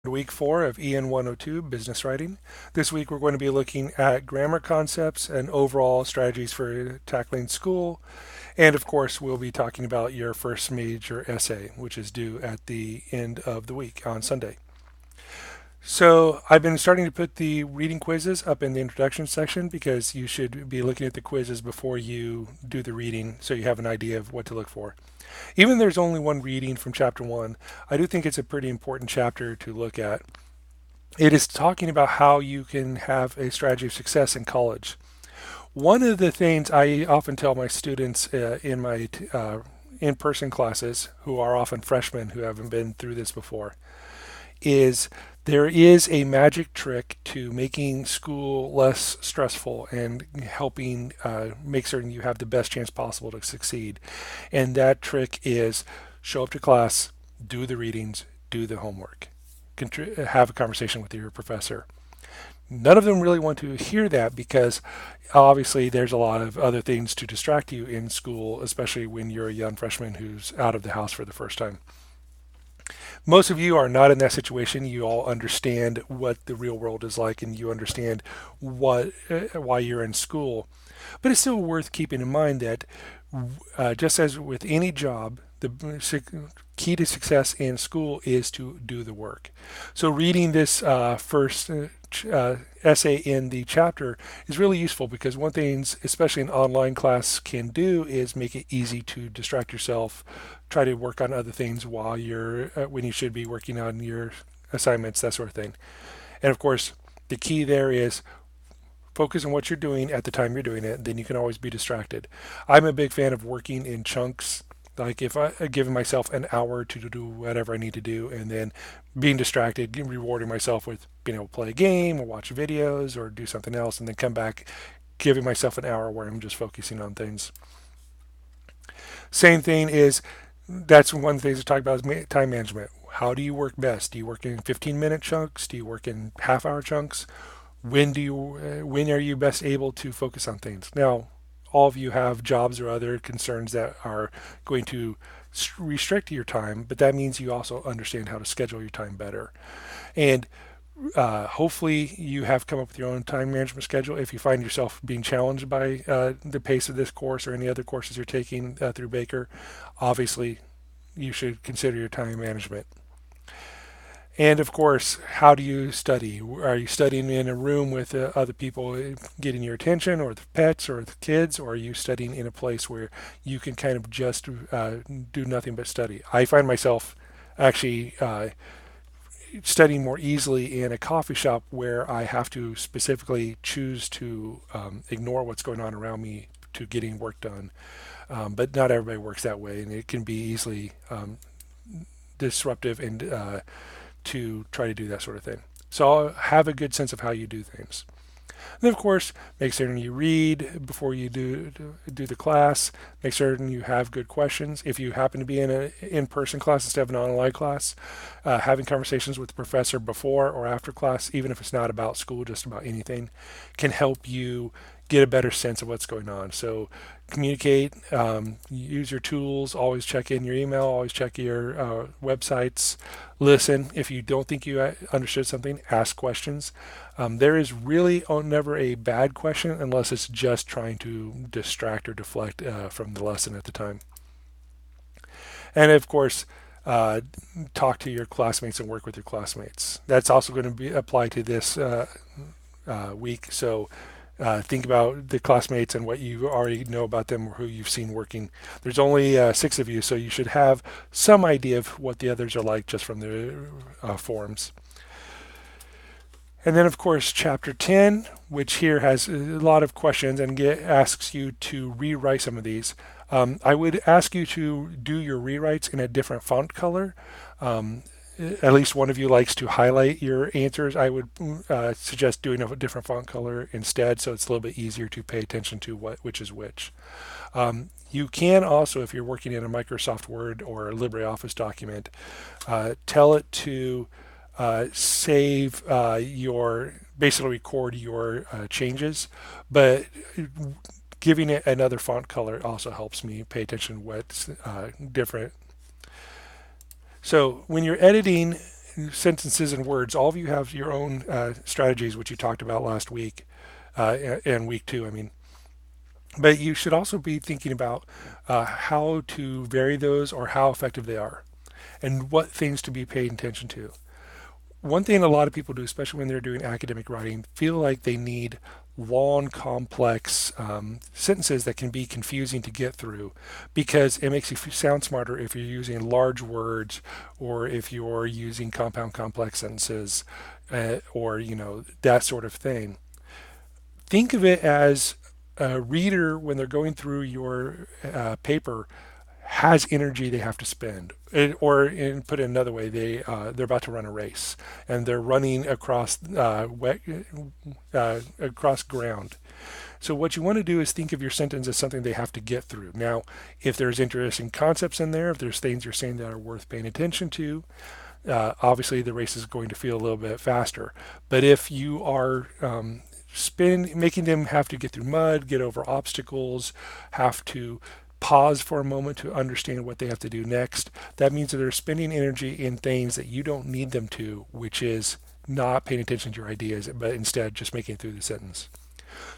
Week 4 of EN 102 Business Writing. This week we're going to be looking at grammar concepts and overall strategies for tackling school. And of course, we'll be talking about your first major essay, which is due at the end of the week on Sunday. So I've been starting to put the reading quizzes up in the introduction section because you should be looking at the quizzes before you do the reading so you have an idea of what to look for. Even there's only one reading from chapter 1, I do think it's a pretty important chapter to look at. It is talking about how you can have a strategy of success in college. One of the things I often tell my students in my in-person classes, who are often freshmen who haven't been through this before, is there is a magic trick to making school less stressful and helping make certain you have the best chance possible to succeed. And that trick is show up to class, do the readings, do the homework, have a conversation with your professor. None of them really want to hear that because obviously there's a lot of other things to distract you in school, especially when you're a young freshman who's out of the house for the first time. Most of you are not in that situation. You all understand what the real world is like, and you understand why you're in school. But it's still worth keeping in mind that just as with any job, the key to success in school is to do the work. So reading this first essay in the chapter is really useful because one thing, especially an online class, can do is make it easy to distract yourself, try to work on other things while you're when you should be working on your assignments, that sort of thing. And of course, the key there is focus on what you're doing at the time you're doing it. Then you can always be distracted. I'm a big fan of working in chunks. Like if I give myself an hour to do whatever I need to do, and then being distracted, rewarding myself with being able to play a game or watch videos or do something else, and then come back, giving myself an hour where I'm just focusing on things. Same thing is that's one of the things to talk about is time management. How do you work best? Do you work in 15-minute chunks? Do you work in half-hour chunks? When are you best able to focus on things? Now, all of you have jobs or other concerns that are going to restrict your time, but that means you also understand how to schedule your time better. And hopefully you have come up with your own time management schedule. If you find yourself being challenged by the pace of this course or any other courses you're taking through Baker, obviously you should consider your time management. And of course, how do you study? Are you studying in a room with other people getting your attention, or the pets, or the kids, or are you studying in a place where you can kind of just do nothing but study? I find myself actually studying more easily in a coffee shop where I have to specifically choose to ignore what's going on around me to getting work done. But not everybody works that way, and it can be easily disruptive and to try to do that sort of thing. So have a good sense of how you do things. And then, of course, make certain you read before you do the class. Make certain you have good questions. If you happen to be in an in-person class instead of an online class, having conversations with the professor before or after class, even if it's not about school, just about anything, can help you get a better sense of what's going on. So communicate, use your tools, always check in your email, always check your websites, listen. If you don't think you understood something, ask questions. There is really never a bad question unless it's just trying to distract or deflect from the lesson at the time. And of course, talk to your classmates and work with your classmates. That's also going to be apply to this week. So think about the classmates and what you already know about them or who you've seen working. There's only 6 of you, so you should have some idea of what the others are like just from the forums. And then, of course, chapter 10, which here has a lot of questions and asks you to rewrite some of these. I would ask you to do your rewrites in a different font color. At least one of you likes to highlight your answers. I would suggest doing a different font color instead, so it's a little bit easier to pay attention to which is which. You can also, if you're working in a Microsoft Word or a LibreOffice document, tell it to save basically record your changes, but giving it another font color also helps me pay attention to what's different. So when you're editing sentences and words, all of you have your own strategies, which you talked about last week and week 2. I mean, but you should also be thinking about how to vary those or how effective they are and what things to be paying attention to. One thing a lot of people do, especially when they're doing academic writing, feel like they need long, complex sentences that can be confusing to get through because it makes you sound smarter if you're using large words or if you're using compound complex sentences or, that sort of thing. Think of it as a reader when they're going through your paper has energy they have to spend, or put it another way, they're about to run a race and they're running across across ground. So what you want to do is think of your sentence as something they have to get through. Now, if there's interesting concepts in there, if there's things you're saying that are worth paying attention to, obviously the race is going to feel a little bit faster. But if you are making them have to get through mud, get over obstacles, have to pause for a moment to understand what they have to do next, that means that they're spending energy in things that you don't need them to, which is not paying attention to your ideas, but instead just making it through the sentence.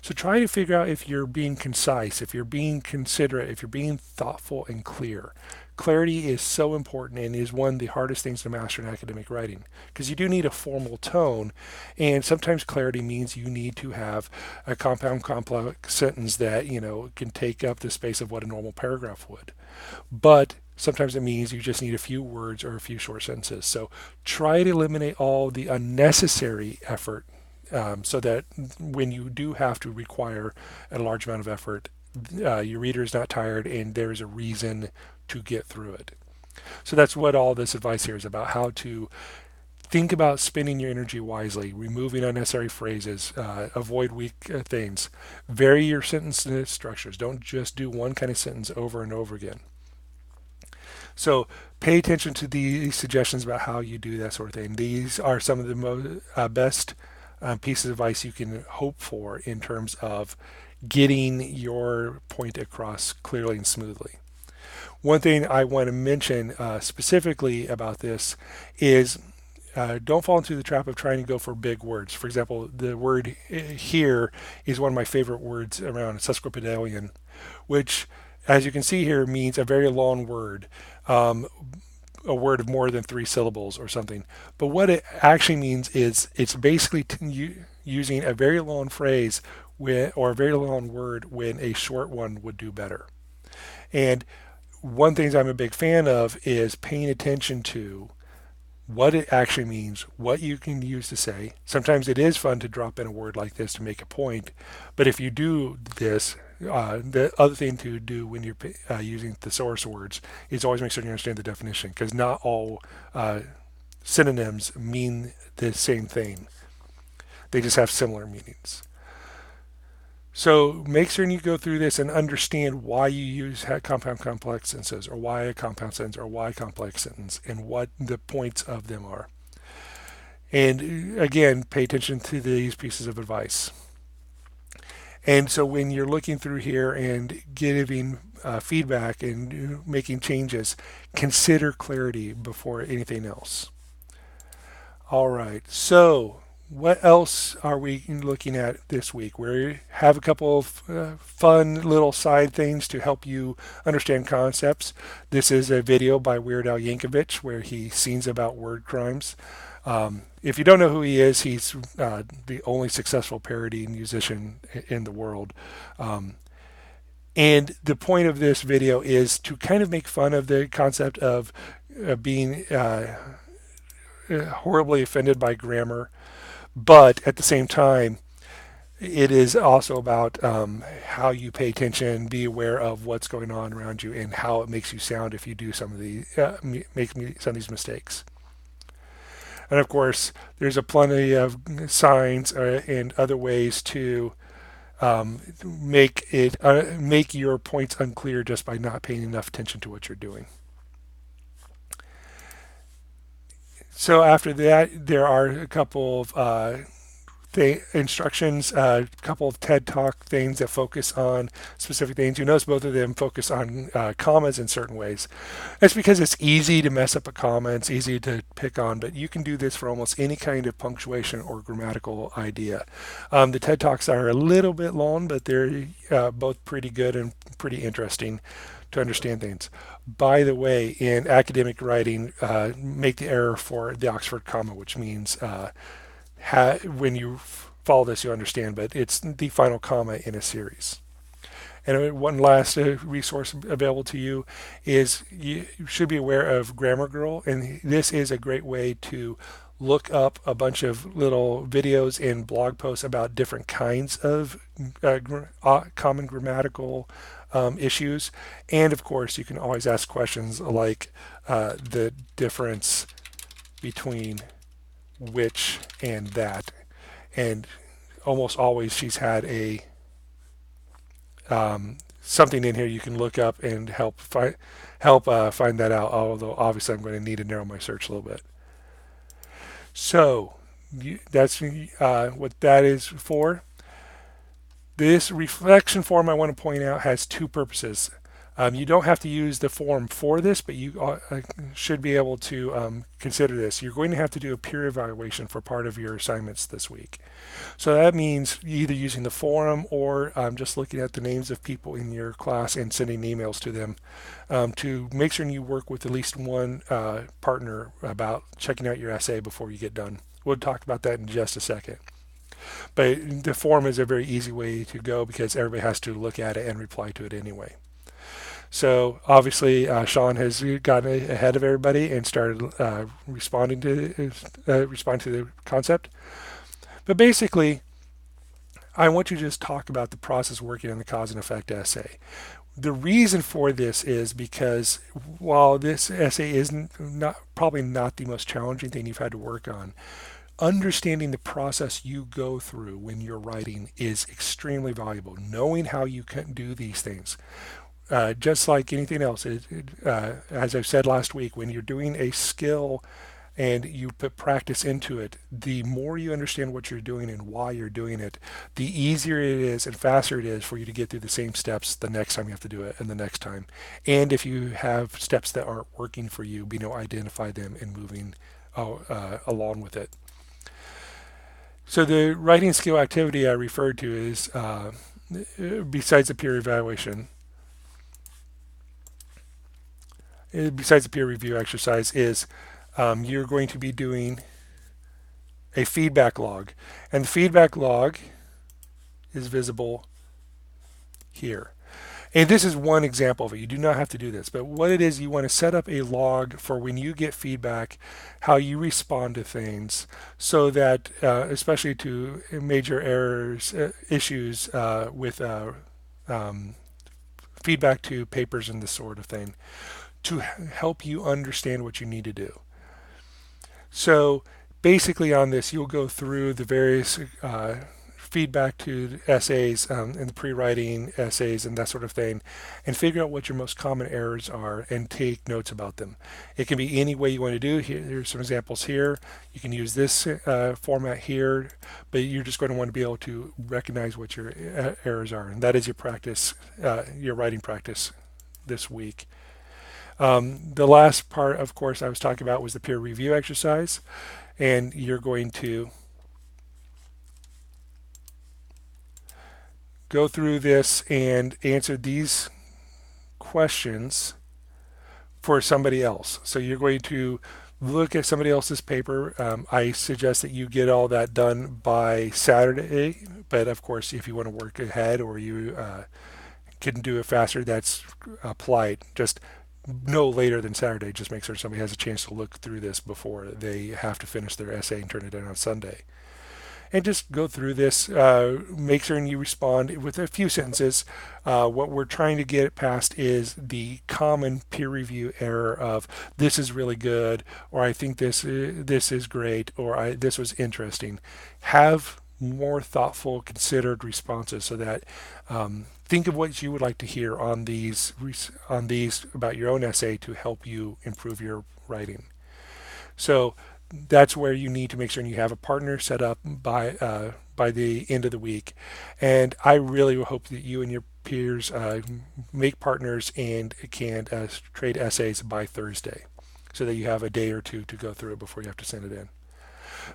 So try to figure out if you're being concise, if you're being considerate, if you're being thoughtful and clear. Clarity is so important and is one of the hardest things to master in academic writing because you do need a formal tone, and sometimes clarity means you need to have a compound complex sentence that can take up the space of what a normal paragraph would. But sometimes it means you just need a few words or a few short sentences. So try to eliminate all the unnecessary effort so that when you do have to require a large amount of effort, your reader is not tired and there is a reason to get through it. So that's what all this advice here is about: how to think about spending your energy wisely, removing unnecessary phrases, avoid weak things, vary your sentence structures. Don't just do one kind of sentence over and over again. So pay attention to these suggestions about how you do that sort of thing. These are some of the best pieces of advice you can hope for in terms of getting your point across clearly and smoothly. One thing I want to mention specifically about this is don't fall into the trap of trying to go for big words. For example, the word here is one of my favorite words around, sesquipedalian, which, as you can see here, means a very long word, a word of more than 3 syllables or something. But what it actually means is it's basically using a very long phrase or a very long word when a short one would do better. And one thing I'm a big fan of is paying attention to what it actually means, what you can use to say. Sometimes it is fun to drop in a word like this to make a point, but if you do this, the other thing to do when you're using thesaurus words is always make sure you understand the definition, because not all synonyms mean the same thing. They just have similar meanings. So make sure you go through this and understand why you use compound complex sentences, or why a compound sentence, or why complex sentence, and what the points of them are. And again, pay attention to these pieces of advice. And so when you're looking through here and giving feedback and making changes, consider clarity before anything else. All right, so what else are we looking at this week? We have a couple of fun little side things to help you understand concepts. This is a video by Weird Al Yankovic where he sings about word crimes. If you don't know who he is, he's the only successful parody musician in the world. And the point of this video is to kind of make fun of the concept of being horribly offended by grammar. But at the same time, it is also about how you pay attention, be aware of what's going on around you, and how it makes you sound if you do some of these mistakes. And of course, there's a plenty of signs and other ways to make your points unclear just by not paying enough attention to what you're doing. So after that, there are a couple of instructions, a couple of TED Talk things that focus on specific things. You notice both of them focus on commas in certain ways. That's because it's easy to mess up a comma, it's easy to pick on, but you can do this for almost any kind of punctuation or grammatical idea. The TED Talks are a little bit long, but they're both pretty good and pretty interesting to understand things. By the way, in academic writing, make the error for the Oxford comma, which means when you follow this, you understand, but it's the final comma in a series. And one last resource available to you is you should be aware of Grammar Girl, and this is a great way to look up a bunch of little videos and blog posts about different kinds of common grammatical issues. And of course, you can always ask questions like the difference between which and that. And almost always she's had a something in here you can look up and find that out. Although obviously I'm going to need to narrow my search a little bit. So that's what that is for. This reflection form, I want to point out, has two purposes. You don't have to use the form for this, but you should be able to consider this. You're going to have to do a peer evaluation for part of your assignments this week. So that means either using the forum or just looking at the names of people in your class and sending emails to them to make sure you work with at least one partner about checking out your essay before you get done. We'll talk about that in just a second. But the forum is a very easy way to go because everybody has to look at it and reply to it anyway. So obviously, Sean has gotten ahead of everybody and started responding to the concept. But basically, I want you to just talk about the process working on the cause and effect essay. The reason for this is because while this essay is probably not the most challenging thing you've had to work on, understanding the process you go through when you're writing is extremely valuable. Knowing how you can do these things. Just like anything else, as I've said last week, when you're doing a skill and you put practice into it, the more you understand what you're doing and why you're doing it, the easier it is and faster it is for you to get through the same steps the next time you have to do it and the next time. And if you have steps that aren't working for you, be able to identify them and moving along with it. So the writing skill activity I referred to is, besides the peer evaluation, besides the peer review exercise, is you're going to be doing a feedback log. And the feedback log is visible here. And this is one example of it. You do not have to do this. But what it is, you want to set up a log for when you get feedback, how you respond to things, so that, especially to major errors, issues with feedback to papers and this sort of thing, to help you understand what you need to do. So basically on this, you'll go through the various feedback to essays and the pre-writing essays and that sort of thing, and figure out what your most common errors are and take notes about them. It can be any way you want to do. Here's some examples here. You can use this format here, but you're just going to want to be able to recognize what your errors are, and that is your practice, your writing practice this week. The last part, of course, I was talking about was the peer review exercise, and you're going to go through this and answer these questions for somebody else. So you're going to look at somebody else's paper. I suggest that you get all that done by Saturday, but of course, if you want to work ahead or you can do it faster, that's polite. Just no later than Saturday. Just make sure somebody has a chance to look through this before they have to finish their essay and turn it in on Sunday. And just go through this, make sure you respond with a few sentences. What we're trying to get past is the common peer review error of this is really good, or I think this is great, or this was interesting. Have more thoughtful, considered responses so that think of what you would like to hear on these about your own essay to help you improve your writing. So that's where you need to make sure you have a partner set up by the end of the week. And I really hope that you and your peers make partners and can trade essays by Thursday, so that you have a day or two to go through it before you have to send it in.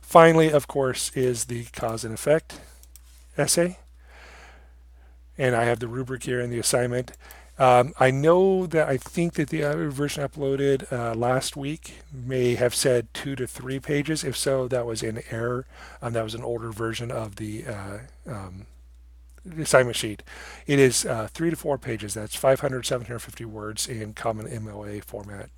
Finally, of course, is the cause and effect essay. And I have the rubric here and the assignment. I know that I think that the other version uploaded last week may have said 2 to 3 pages. If so, that was in error. That was an older version of the assignment sheet. It is 3 to 4 pages. That's 500, 750 words in common MLA format.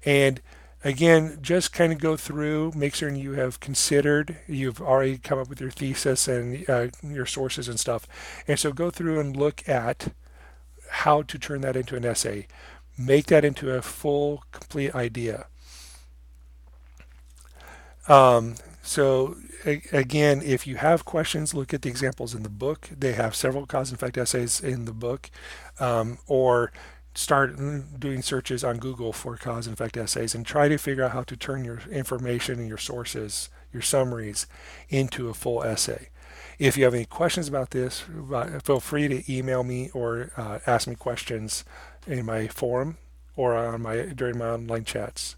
And again, just kind of go through, make sure you have considered, you've already come up with your thesis and your sources and stuff. And so go through and look at how to turn that into an essay. Make that into a full, complete idea. So again, if you have questions, look at the examples in the book. They have several cause and effect essays in the book, or start doing searches on Google for cause and effect essays and try to figure out how to turn your information and your sources, your summaries, into a full essay. If you have any questions about this, feel free to email me or ask me questions in my forum or on my during my online chats.